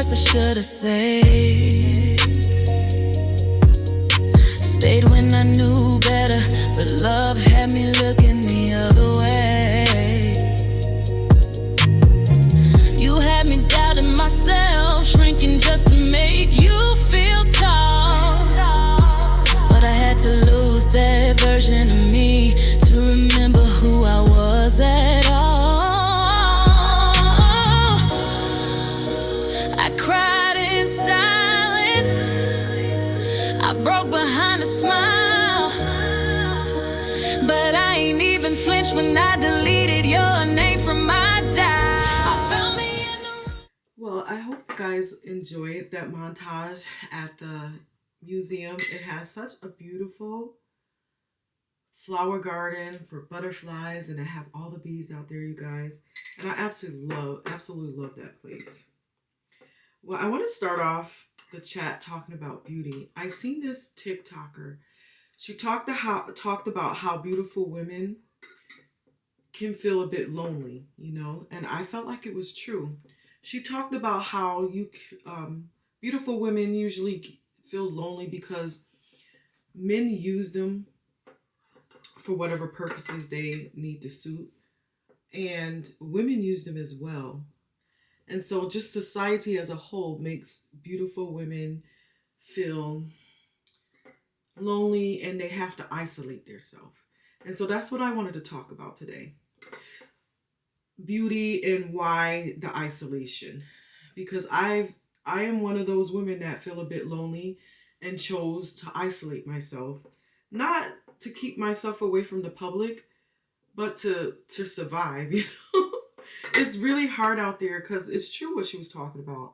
guess I should have stayed. Stayed when I knew better, but love had me looking the other way. You had me doubting myself, shrinking just to make you feel tall. But I had to lose that version of me to remember who I was at all. I cried in silence, I broke behind a smile, but I ain't even flinched when I deleted your name from my dial. Well, I hope you guys enjoyed that montage at the museum. It has such a beautiful flower garden for butterflies, and they have all the bees out there, you guys. And I absolutely love that place. Well, I want to start off the chat talking about beauty. I seen this TikToker. She talked about how beautiful women can feel a bit lonely, you know, and I felt like it was true. She talked about how beautiful women usually feel lonely because men use them for whatever purposes they need to suit, and women use them as well. And so just society as a whole makes beautiful women feel lonely, and they have to isolate themselves. And so that's what I wanted to talk about today. Beauty and why the isolation. Because I am one of those women that feel a bit lonely and chose to isolate myself. Not to keep myself away from the public, but to survive, you know. It's really hard out there because it's true what she was talking about.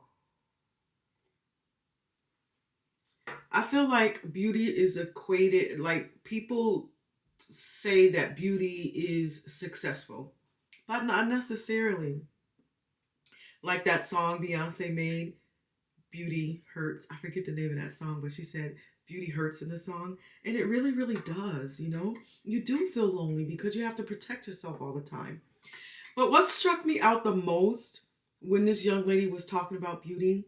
I feel like beauty is equated, like people say that beauty is successful, but not necessarily. Like that song Beyonce made, Beauty Hurts. I forget the name of that song, but she said beauty hurts in the song. And it really, really does, you know? You do feel lonely because you have to protect yourself all the time. But what struck me out the most when this young lady was talking about beauty,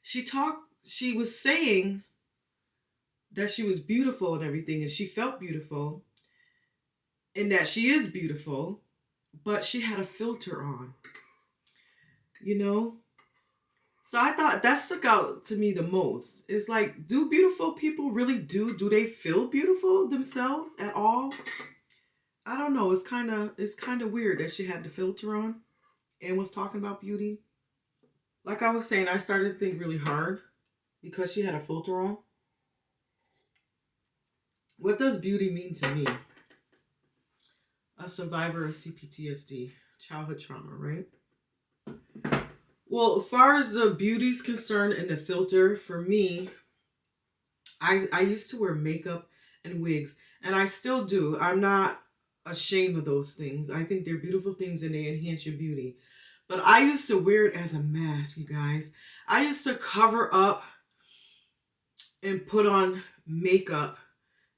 she was saying that she was beautiful and everything, and she felt beautiful, and that she is beautiful, but she had a filter on, you know? So I thought that stuck out to me the most. It's like, do beautiful people really do they feel beautiful themselves at all? I don't know. It's kind of weird that she had the filter on and was talking about beauty. Like I was saying, I started to think really hard because she had a filter on. What does beauty mean to me? A survivor of CPTSD, childhood trauma, right? Well, as far as the beauty's concerned and the filter, for me, I used to wear makeup and wigs, and I still do. I'm not ashamed of those things. I think they're beautiful things and they enhance your beauty. But I used to wear it as a mask, you guys. I used to cover up and put on makeup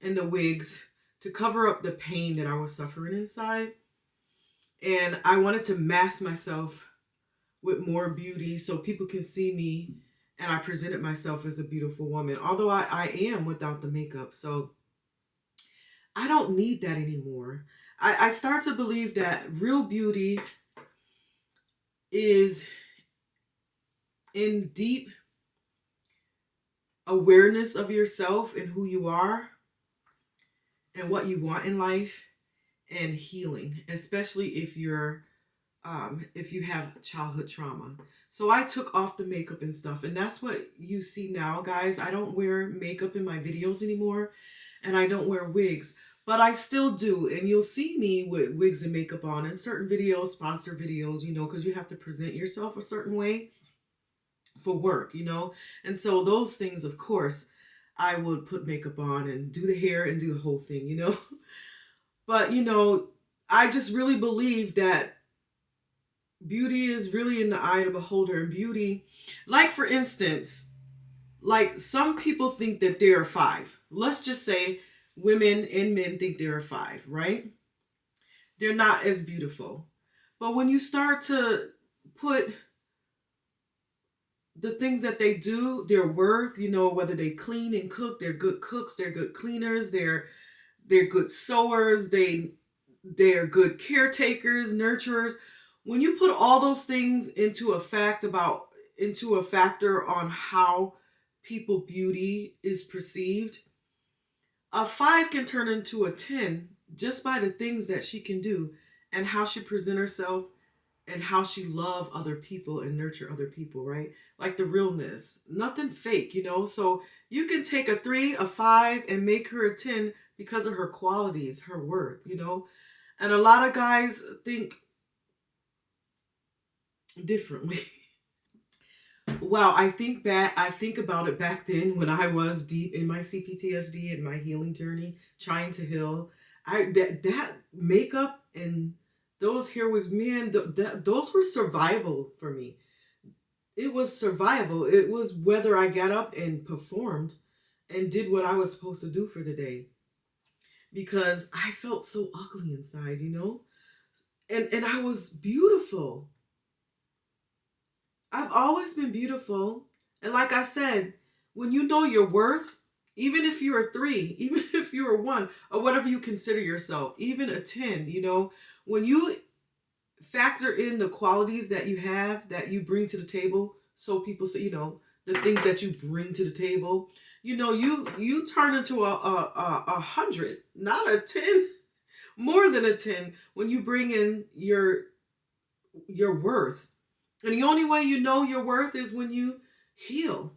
and the wigs to cover up the pain that I was suffering inside. And I wanted to mask myself with more beauty so people can see me, and I presented myself as a beautiful woman, although I am without the makeup. So I don't need that anymore. I start to believe that real beauty is in deep awareness of yourself and who you are and what you want in life, and healing, especially if you have childhood trauma. So I took off the makeup and stuff, and that's what you see now, guys. I don't wear makeup in my videos anymore, and I don't wear wigs, but I still do. And you'll see me with wigs and makeup on in certain videos, sponsor videos, you know, because you have to present yourself a certain way for work, you know. And so those things, of course, I would put makeup on and do the hair and do the whole thing, you know. But, you know, I just really believe that beauty is really in the eye of the beholder. And beauty, like for instance, like some people think that they're 5. Let's just say women and men think they're 5, right? They're not as beautiful. But when you start to put the things that they do, their worth, whether they clean and cook, they're good cooks, they're good cleaners, they're good sewers, they're good caretakers, nurturers. When you put all those things into a factor on how people beauty is perceived, a 5 can turn into a 10 just by the things that she can do and how she present herself and how she love other people and nurture other people, right? Like the realness, nothing fake, So you can take a 3, a 5, and make her a 10 because of her qualities, her worth, And a lot of guys think differently. Wow, I think about it back then when I was deep in my CPTSD and my healing journey, trying to heal. That makeup and those hair wigs, man, those were survival for me. It was survival. It was whether I got up and performed and did what I was supposed to do for the day. Because I felt so ugly inside, And I was beautiful. I've always been beautiful. And like I said, when you know your worth, even if you're a 3, even if you're a 1, or whatever you consider yourself, even a 10, when you factor in the qualities that you have, that you bring to the table, so people say, the things that you bring to the table, you turn into a 100, not a 10, more than a 10, when you bring in your worth. And the only way you know your worth is when you heal.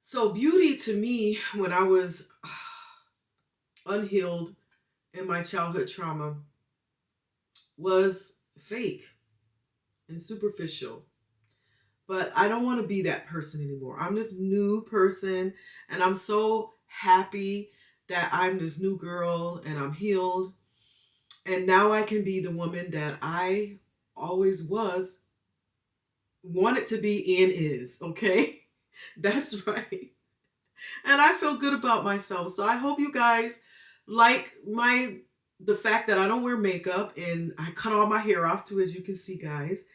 So beauty to me, when I was unhealed in my childhood trauma, was fake and superficial. But I don't want to be that person anymore. I'm this new person, and I'm so happy that I'm this new girl and I'm healed. And now I can be the woman that I always wanted to be and is, okay? That's right. And I feel good about myself. So I hope you guys like the fact that I don't wear makeup and I cut all my hair off too, as you can see, guys.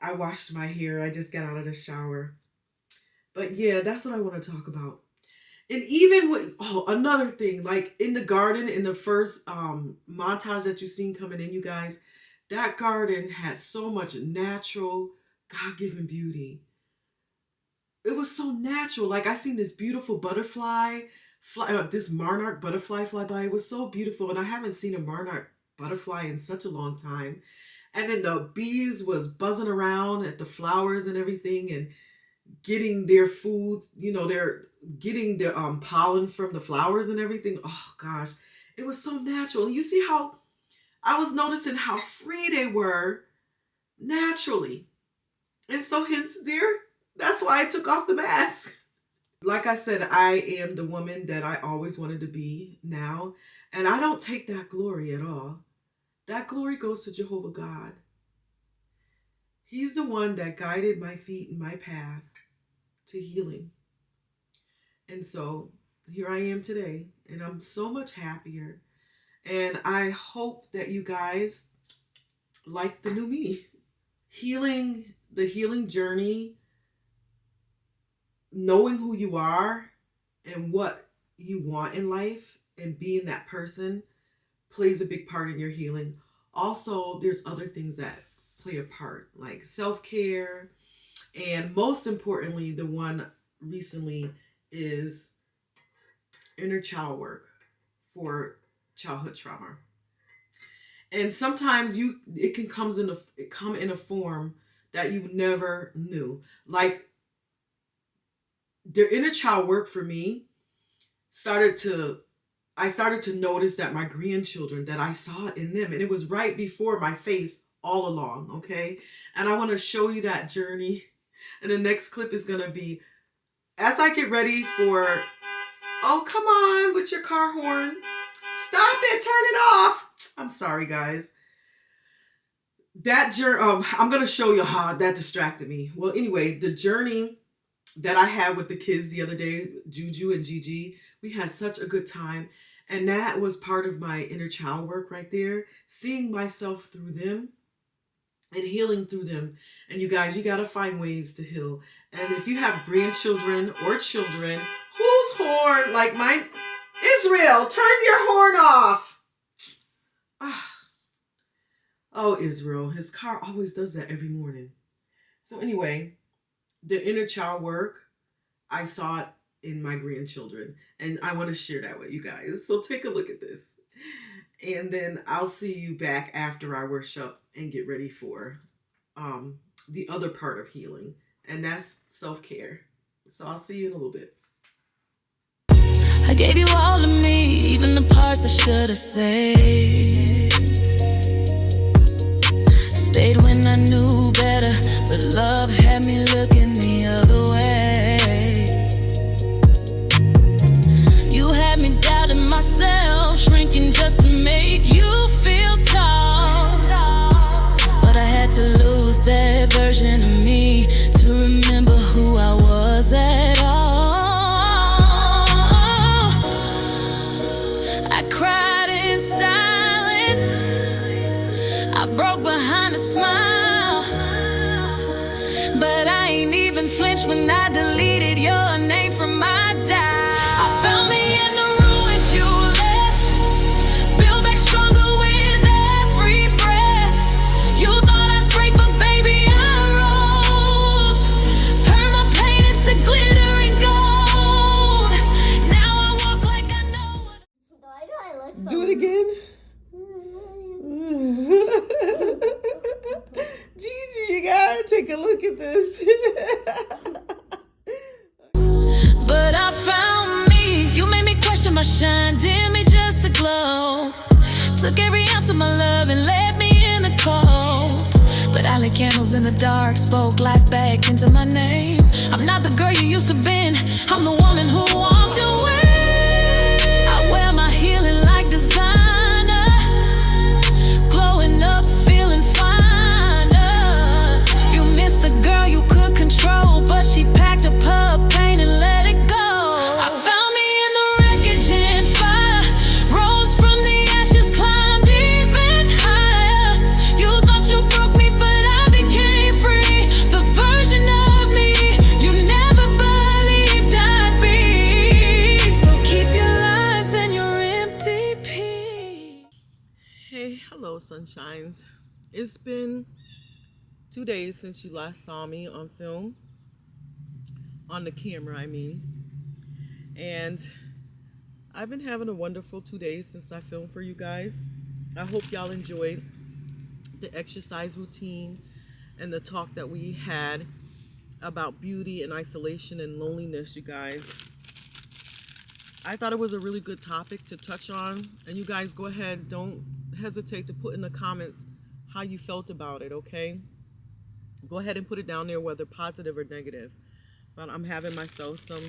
I washed my hair. I just got out of the shower. But yeah, that's what I want to talk about. And even with, another thing, like in the garden, in the first montage that you've seen coming in, you guys, that garden had so much natural, God-given beauty. It was so natural. Like I seen this beautiful butterfly, this monarch butterfly fly by. It was so beautiful. And I haven't seen a monarch butterfly in such a long time. And then the bees was buzzing around at the flowers and everything and getting their food, they're getting the pollen from the flowers and everything. Oh gosh, it was so natural. And you see how I was noticing how free they were naturally. And so hence, dear, that's why I took off the mask. Like I said, I am the woman that I always wanted to be now. And I don't take that glory at all. That glory goes to Jehovah God. He's the one that guided my feet and my path to healing. And so here I am today, and I'm so much happier. And I hope that you guys like the new me. The healing journey, knowing who you are and what you want in life and being that person plays a big part in your healing. Also, there's other things that play a part, like self-care. And most importantly, the one recently is inner child work for childhood trauma. And sometimes it can come in a form that you never knew. Like the inner child work for me I started to notice that my grandchildren, that I saw it in them, and it was right before my face all along, okay? And I want to show you that journey. And the next clip is going to be as I get ready for, oh, come on with your car horn. Stop it, turn it off. I'm sorry, guys. That journey, I'm going to show you how that distracted me. Well, anyway, the journey that I had with the kids the other day, Juju and Gigi, we had such a good time. And that was part of my inner child work right there, seeing myself through them and healing through them. And you guys, you got to find ways to heal. And if you have grandchildren or children, whose horn, like mine, Israel, turn your horn off. Oh, Israel, his car always does that every morning. So anyway, the inner child work, I saw it in my grandchildren, and I want to share that with you guys. So take a look at this. And then I'll see you back after I worship and get ready for the other part of healing, and that's self-care. So I'll see you in a little bit. I gave you all of me, even the parts I should have saved. Stayed when I knew better, but love had me looking the other way. You had me doubting myself, shrinking just to make you feel tall. But I had to lose that version of me to remember who I was at all. I cried in silence, I broke behind a smile, but I ain't even flinched when I deleted your name from my dial. I found me in the ruins you left, built back stronger with every breath. You thought I'd break, but baby I rose, turned my pain into glitter and gold. Now I walk like I know what. Why do I look so Do it again. Gigi, you gotta take a look at this. But I found me. You made me question my shine, dim me just to glow. Took every ounce of my love and left me in the cold. But I lit candles in the dark, spoke life back into my name. I'm not the girl you used to be, I'm the woman who walked away. I wear my healing like designer, glowing up, feeling finer. You missed the girl you could control, but she packed up her pain and let it go. I found me in the wreckage and fire, rose from the ashes, climbed even higher. You thought you broke me, but I became free. The version of me you never believed I'd be. So keep your lies and your empty peace. Hey, hello, sunshines. It's been 2 days since you last saw me on film, on the camera, I mean. And I've been having a wonderful 2 days since I filmed for you guys. I hope y'all enjoyed the exercise routine and the talk that we had about beauty and isolation and loneliness, you guys. I thought it was a really good topic to touch on, and you guys go ahead, don't hesitate to put in the comments how you felt about it, okay? Go ahead and put it down there, whether positive or negative. But I'm having myself some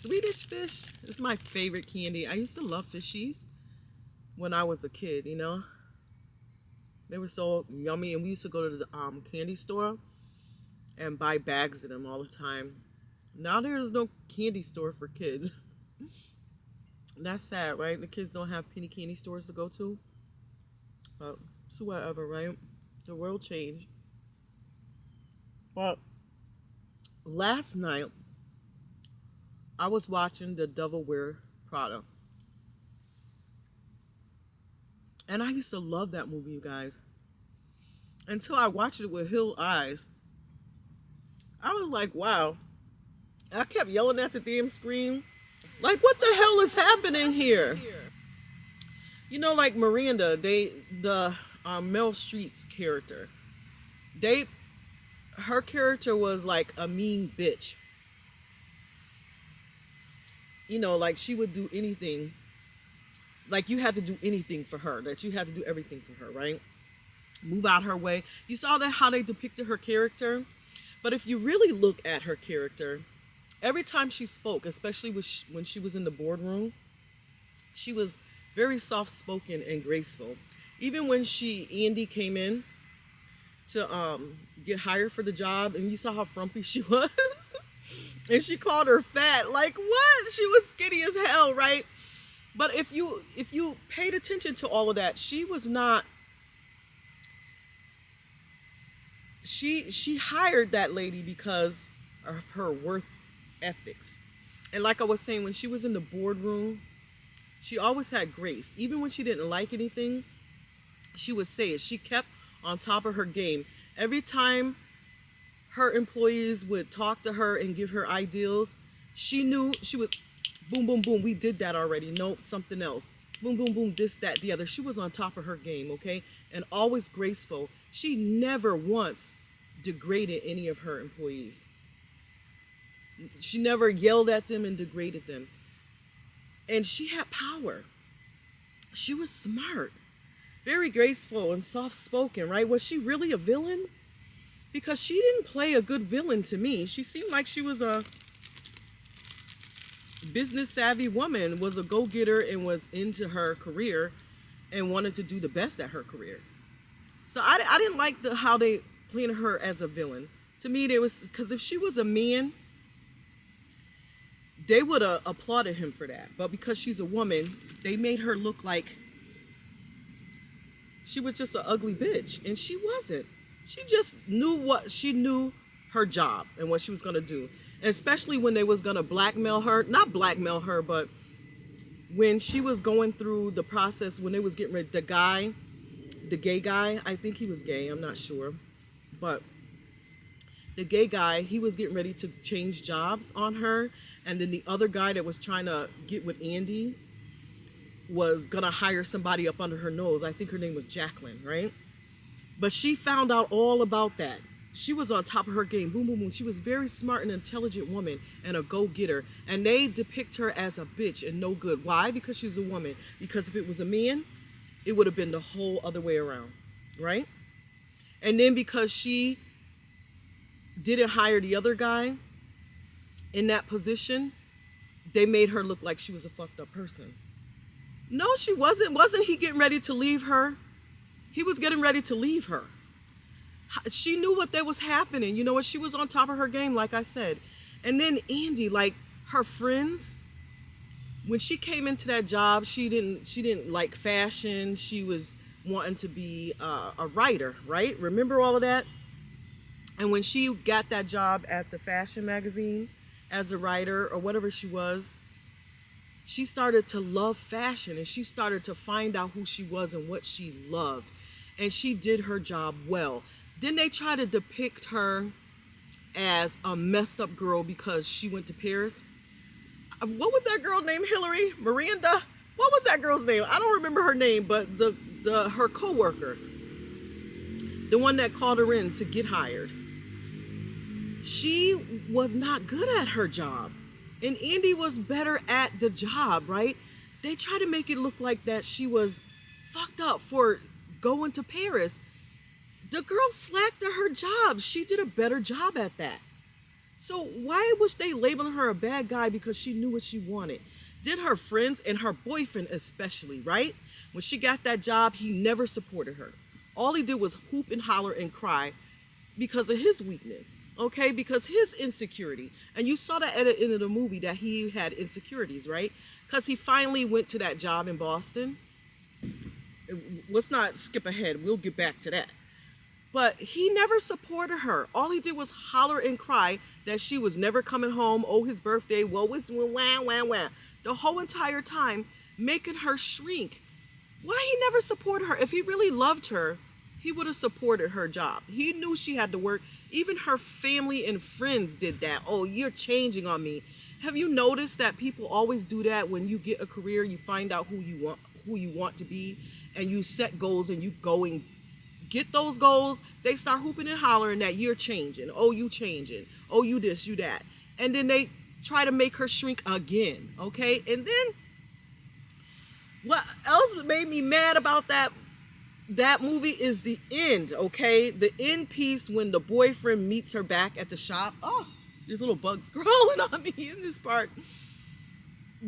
Swedish fish. It's my favorite candy. I used to love fishies when I was a kid, you know? They were so yummy, and we used to go to the candy store and buy bags of them all the time. Now there's no candy store for kids. That's sad, right? The kids don't have penny candy stores to go to. But it's whatever, right? The world changed. But last night, I was watching the Devil Wears Prada. And I used to love that movie, you guys. Until I watched it with Hill eyes. I was like, wow. I kept yelling at the damn screen. Like, what the hell is happening here? You know, like Miranda, the Meryl Streep's character. Her character was like a mean bitch. You know, like she would do anything. Like you had to do anything for her. That you had to do everything for her, right? Move out her way. You saw that how they depicted her character. But if you really look at her character, every time she spoke, especially when she was in the boardroom, she was very soft-spoken and graceful. Even when Andy came in to get hired for the job, and you saw how frumpy she was, and she called her fat. Like what? She was skinny as hell, right? But if you paid attention to all of that, she was not she hired that lady because of her work ethics. And like I was saying, when she was in the boardroom, she always had grace. Even when she didn't like anything, she would say it. She kept on top of her game. Every time her employees would talk to her and give her ideals, she knew she was boom, boom, boom. We did that already. Nope, something else. Boom, boom, boom, this, that, the other. She was on top of her game, okay? And always graceful. She never once degraded any of her employees. She never yelled at them and degraded them. And she had power. She was smart, very graceful and soft-spoken, right? Was she really a villain? Because she didn't play a good villain to me. She seemed like she was a business-savvy woman, was a go-getter and was into her career and wanted to do the best at her career. So I didn't like how they played her as a villain. To me, there was, because if she was a man, they would have applauded him for that. But because she's a woman, they made her look like she was just an ugly bitch. And she wasn't. She just knew her job and what she was going to do. And especially when they was going to blackmail her. Not blackmail her, but when she was going through the process, when they was getting ready, the gay guy, I think he was gay, I'm not sure. But the gay guy, he was getting ready to change jobs on her. And then the other guy that was trying to get with Andy was going to hire somebody up under her nose. I think her name was Jacqueline, right? But she found out all about that. She was on top of her game. Boom, boom, boom. She was a very smart and intelligent woman and a go-getter. And they depict her as a bitch and no good. Why? Because she's a woman. Because if it was a man, it would have been the whole other way around, right? And then because she didn't hire the other guy in that position, they made her look like she was a fucked up person. No, she wasn't. Wasn't he getting ready to leave her? He was getting ready to leave her. She knew what that was happening. You know what? She was on top of her game, like I said. And then Andy, like her friends, when she came into that job, she didn't like fashion. She was wanting to be a writer, right? Remember all of that? And when she got that job at the fashion magazine as a writer or whatever she was, she started to love fashion and she started to find out who she was and what she loved. And she did her job well. Then they try to depict her as a messed up girl because she went to Paris. What was that girl named? Hillary? Miranda? What was that girl's name? I don't remember her name, but her co-worker, the one that called her in to get hired, she was not good at her job. And Andy was better at the job, right? They try to make it look like that she was fucked up for going to Paris. The girl slacked at her job. She did a better job at that. So why was they labeling her a bad guy because she knew what she wanted? Did her friends and her boyfriend especially, right? When she got that job, he never supported her. All he did was hoop and holler and cry because of his weakness, okay? Because his insecurity. And you saw that at the end of the movie that he had insecurities, right? Because he finally went to that job in Boston. Let's not skip ahead. We'll get back to that. But he never supported her. All he did was holler and cry that she was never coming home. Oh, his birthday. Whoa, it's wah, wah, wah. The whole entire time, making her shrink. Why he never supported her? If he really loved her, he would have supported her job. He knew she had to work. Even her family and friends did that. Oh, you're changing on me. Have you noticed that people always do that when you get a career, you find out who you want to be, and you set goals and you go and get those goals, they start hooping and hollering that you're changing. Oh, you changing. Oh, you this, you that. And then they try to make her shrink again, okay? And then what else made me mad about that movie is the end, okay? The end piece when the boyfriend meets her back at the shop. Oh, there's little bugs crawling on me in this part.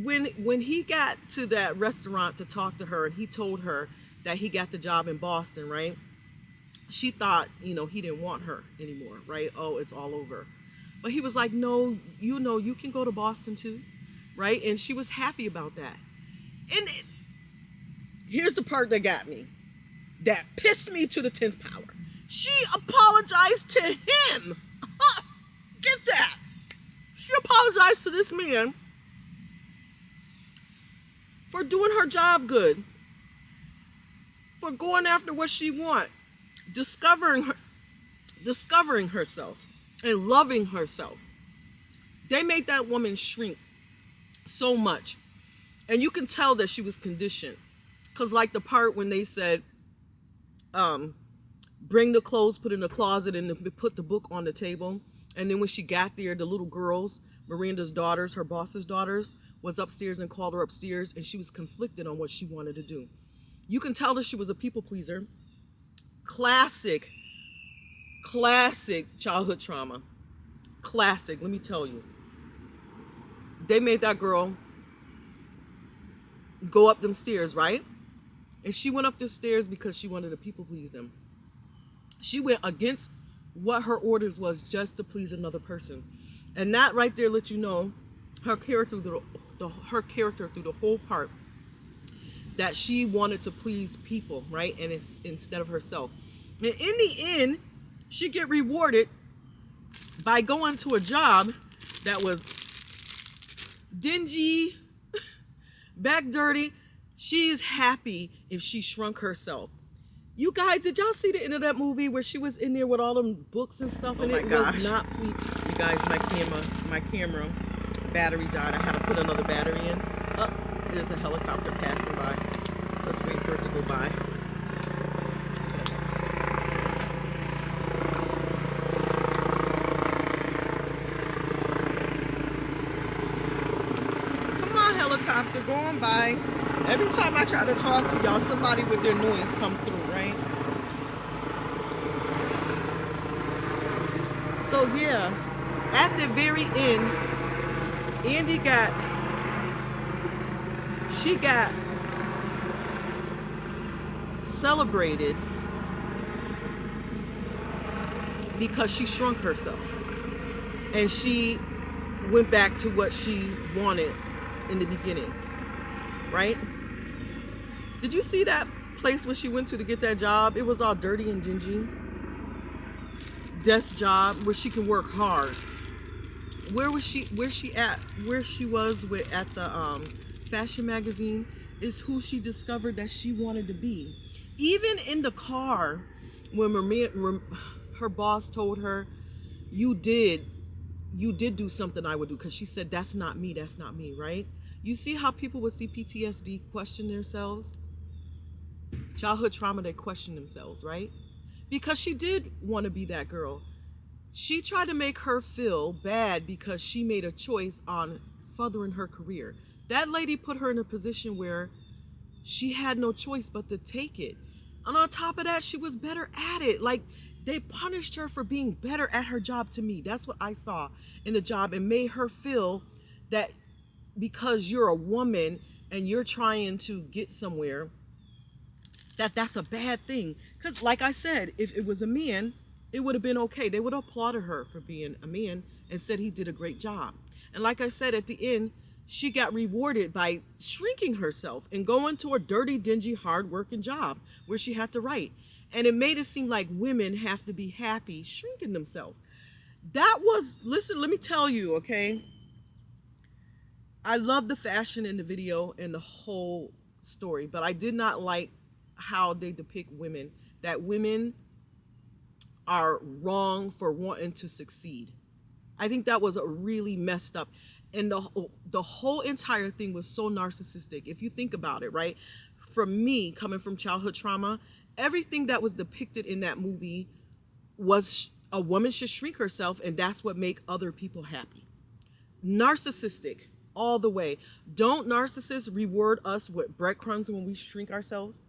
When he got to that restaurant to talk to her and he told her that he got the job in Boston, right? She thought, he didn't want her anymore, right? Oh, it's all over. But he was like, no, you can go to Boston too, right? And she was happy about that. And here's the part that got me, that pissed me to the 10th power. She apologized to him. Get that. She apologized to this man for doing her job good, for going after what she wants, discovering herself and loving herself. They made that woman shrink so much. And you can tell that she was conditioned. Because like the part when they said, bring the clothes, put in the closet, and put the book on the table. And then when she got there, the little girls, Miranda's daughters, her boss's daughters, was upstairs and called her upstairs, and she was conflicted on what she wanted to do. You can tell that she was a people pleaser. Classic childhood trauma. Classic, let me tell you. They made that girl go up them stairs, right? And she went up the stairs because she wanted to people please them. She went against what her orders was just to please another person. And that right there let you know her character through the whole part, that she wanted to please people, right? And it's instead of herself. And in the end, she get rewarded by going to a job that was dingy, back dirty. She is happy if she shrunk herself. You guys, did y'all see the end of that movie where she was in there with all them books and stuff? And it was not, you guys, my camera battery died. I had to put another battery in. Oh, there's a helicopter passing by. Let's wait for it to go by. Come on, helicopter, going by. Every time I try to talk to y'all, somebody with their noise come through, right? So yeah, at the very end, Andy got celebrated because she shrunk herself. And she went back to what she wanted in the beginning, right? Did you see that place where she went to get that job? It was all dirty and dingy. Desk job where she can work hard. Where she was at the fashion magazine is who she discovered that she wanted to be. Even in the car, when her boss told her, you did do something I would do, because she said, that's not me, right? You see how people with CPTSD question themselves? Childhood trauma, they question themselves, right? Because she did want to be that girl. She tried to make her feel bad because she made a choice on furthering her career. That lady put her in a position where she had no choice but to take it. And on top of that, she was better at it. Like, they punished her for being better at her job. To me, that's what I saw in the job, and made her feel that because you're a woman and you're trying to get somewhere, that's a bad thing. Because like I said, if it was a man, it would have been okay. They would have applauded her for being a man and said he did a great job. And like I said, at the end, she got rewarded by shrinking herself and going to a dirty, dingy, hard-working job where she had to write. And it made it seem like women have to be happy shrinking themselves. That was, listen, let me tell you, okay? I love the fashion in the video and the whole story, but I did not like how they depict women, that women are wrong for wanting to succeed. I think that was a really messed up. And the whole entire thing was so narcissistic. If you think about it, right? From me, coming from childhood trauma, everything that was depicted in that movie was a woman should shrink herself, and that's what make other people happy. Narcissistic all the way. Don't narcissists reward us with breadcrumbs when we shrink ourselves?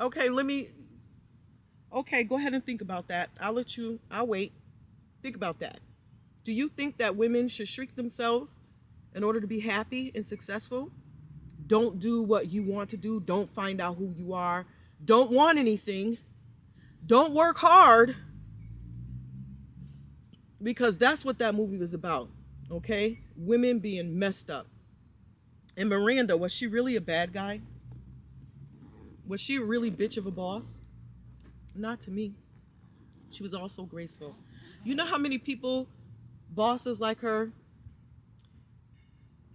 Okay, go ahead and think about that. I'll wait. Think about that. Do you think that women should shrink themselves in order to be happy and successful? Don't do what you want to do. Don't find out who you are. Don't want anything. Don't work hard. Because that's what that movie was about, okay? Women being messed up. And Miranda, was she really a bad guy? Was she a really bitch of a boss? Not to me. She was also graceful. You know how many people, bosses like her,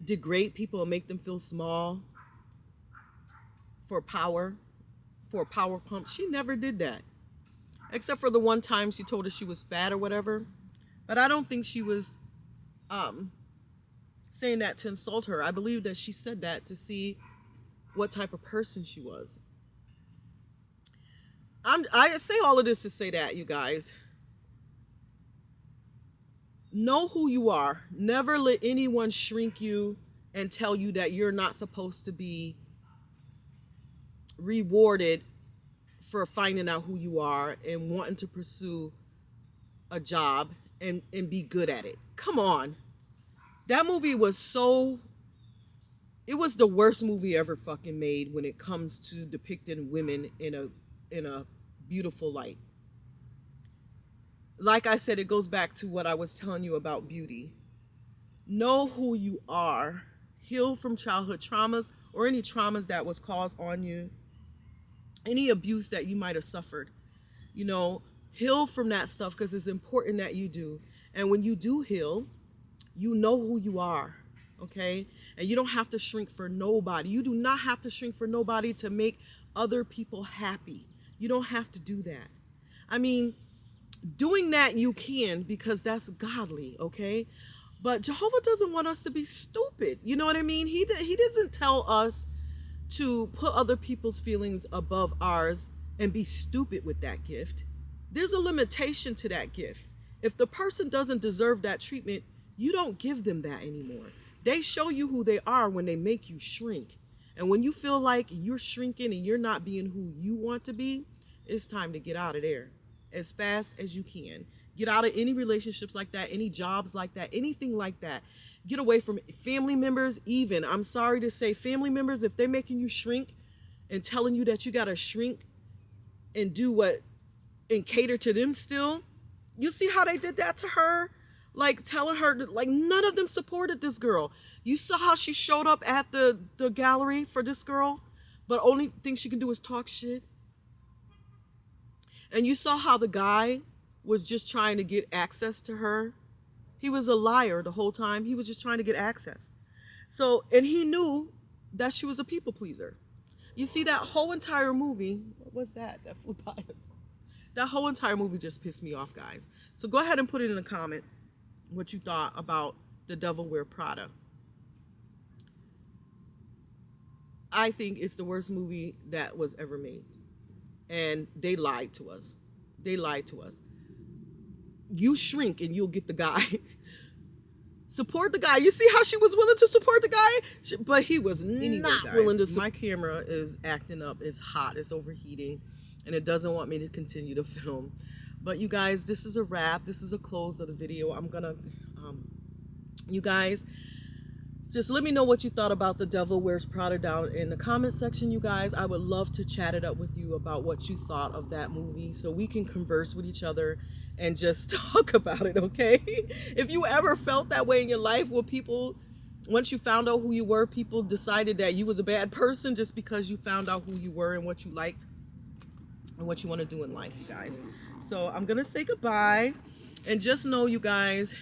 degrade people and make them feel small for power, for a power pump? She never did that. Except for the one time she told us she was fat or whatever. But I don't think she was saying that to insult her. I believe that she said that to see what type of person she was. I say all of this to say that, you guys. Know who you are. Never let anyone shrink you and tell you that you're not supposed to be rewarded for finding out who you are and wanting to pursue a job and be good at it. Come on. That movie was so... It was the worst movie ever fucking made when it comes to depicting women in a beautiful light. Like I said, it goes back to what I was telling you about beauty. Know who you are. Heal from childhood traumas or any traumas that was caused on you. Any abuse that you might have suffered. You know, heal from that stuff because it's important that you do. And when you do heal, you know who you are. Okay? And you don't have to shrink for nobody. You do not have to shrink for nobody to make other people happy. You don't have to do that. I mean, doing that you can because that's godly, okay? But Jehovah doesn't want us to be stupid. You know what I mean? He doesn't tell us to put other people's feelings above ours and be stupid with that gift. There's a limitation to that gift. If the person doesn't deserve that treatment, you don't give them that anymore. They show you who they are when they make you shrink. And when you feel like you're shrinking and you're not being who you want to be, it's time to get out of there as fast as you can. Get out of any relationships like that, any jobs like that, anything like that. Get away from family members even. I'm sorry to say, family members, if they're making you shrink and telling you that you got to shrink and do what, and cater to them still. You see how they did that to her? Like telling her that, like, none of them supported this girl. You saw how she showed up at the gallery for this girl, but only thing she can do is talk shit. And you saw how the guy was just trying to get access to her. He was a liar the whole time. He was just trying to get access. So, and he knew that she was a people pleaser. You see, that whole entire movie, what was that? That flew by us. That whole entire movie just pissed me off, guys. So go ahead and put it in a comment what you thought about The Devil Wears Prada. I think it's the worst movie that was ever made. And they lied to us. They lied to us. You shrink and you'll get the guy. Support the guy. You see how she was willing to support the guy? But he was not willing to. My camera is acting up. It's hot. It's overheating. And it doesn't want me to continue to film. But you guys, this is a wrap. This is a close of the video. I'm gonna, you guys, just let me know what you thought about The Devil Wears Prada down in the comment section, you guys. I would love to chat it up with you about what you thought of that movie so we can converse with each other and just talk about it, okay? If you ever felt that way in your life where people, once you found out who you were, people decided that you was a bad person just because you found out who you were and what you liked and what you want to do in life, you guys. So I'm gonna say goodbye, and just know, you guys,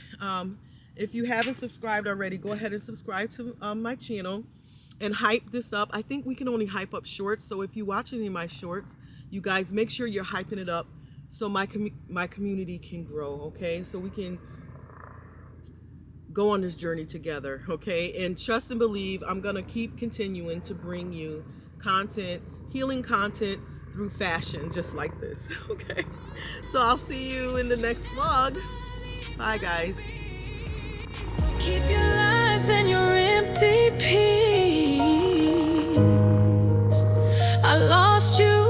if you haven't subscribed already, go ahead and subscribe to my channel and hype this up. I think we can only hype up shorts, so if you watch any of my shorts, you guys make sure you're hyping it up so my community can grow, okay? So we can go on this journey together, okay? And trust and believe, I'm gonna keep continuing to bring you content, healing content through fashion, just like this, okay? So I'll see you in the next vlog. Bye, guys. So keep your lies and your empty peace. I lost you.